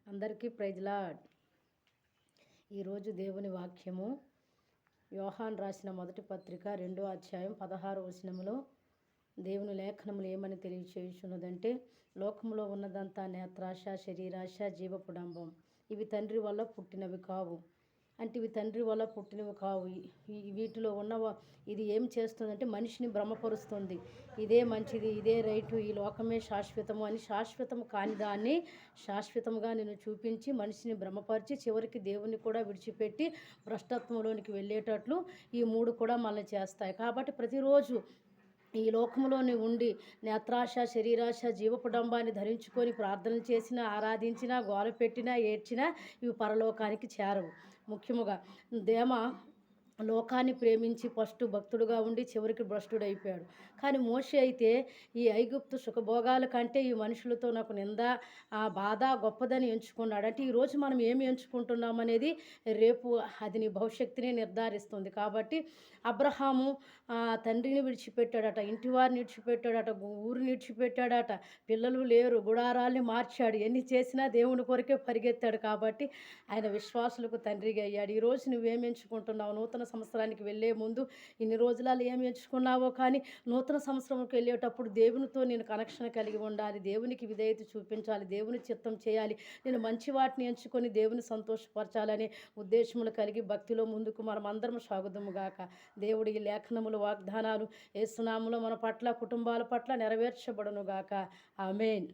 అందరికీ praise lord. ఈరోజు దేవుని వాక్యము యోహాను రాసిన మొదటి పత్రిక 2వ అధ్యాయం 16వ వచనములో దేవుని లేఖనములు ఏమని తెలియచేయుచున్నదంటే, లోకములో ఉన్నదంతా నేత్రాశ, శరీరాశ, జీవపుడంబం, ఇవి తండ్రి వల్ల పుట్టినవి కావు. అంటే ఇవి తండ్రి వల్ల పుట్టినవి కావు. వీటిలో ఉన్న ఇది ఏం చేస్తుందంటే మనిషిని భ్రమపరుస్తుంది. ఇదే మంచిది, ఇదే రైటు, ఈ లోకమే శాశ్వతము అని శాశ్వతము కాని దాన్ని శాశ్వతముగా నేను చూపించి మనిషిని భ్రమపరిచి చివరికి దేవుని కూడా విడిచిపెట్టి భ్రష్టత్వంలోనికి వెళ్ళేటట్లు ఈ మూడు కూడా మనల్ని చేస్తాయి. కాబట్టి ప్రతిరోజు ఈ లోకంలోని ఉండి నేత్రాశ, శరీరాశ, జీవపుడంబాన్ని ధరించుకొని ప్రార్థనలు చేసినా, ఆరాధించినా, గోల పెట్టినా, ఏడ్చినా ఇవి పరలోకానికి చేరవు. ముఖ్యముగా దేమ లోకాన్ని ప్రేమించి ఫస్ట్ భక్తుడుగా ఉండి చివరికి భ్రష్టుడైపోయాడు. కానీ మోషే అయితే ఈ ఐగుప్తు సుఖభోగాల కంటే ఈ మనుషులతో నాకు నింద, బాధ గొప్పదని ఎంచుకున్నాడు. అంటే ఈరోజు మనం ఏమి ఎంచుకుంటున్నాం అనేది రేపు అది నీ భవిష్యత్తుని నిర్ధారిస్తుంది. కాబట్టి అబ్రహాము తండ్రిని విడిచిపెట్టాడట, ఇంటి వారిని విడిచిపెట్టాడట, ఊరిని విడిచిపెట్టాడట, పిల్లలు లేరు, గుడారాల్ని మార్చాడు, ఎన్ని చేసినా దేవుని కొరకే పరిగెత్తాడు. కాబట్టి ఆయన విశ్వాసులకు తండ్రిగా అయ్యాడు. ఈరోజు నువ్వేం ఎంచుకుంటున్నావు? నూతన సంవత్సరానికి వెళ్ళే ముందు ఇన్ని రోజులలో ఏమి ఎంచుకున్నావో, కానీ నూతన సంవత్సరంకి వెళ్ళేటప్పుడు దేవునితో నేను కనెక్షన్ కలిగి ఉండాలి, దేవునికి విధేయత చూపించాలి, దేవుని చిత్తం చేయాలి, నేను మంచి వాటిని ఎంచుకొని దేవుని సంతోషపరచాలనే ఉద్దేశములు కలిగి భక్తిలో ముందుకు మనం అందరం సాగుదుము గాక. దేవుడి ఈ లేఖనములు, వాగ్దానాలు యేసు నామములో మన పట్ల, కుటుంబాల పట్ల నెరవేర్చబడును గాక. ఆమేన్.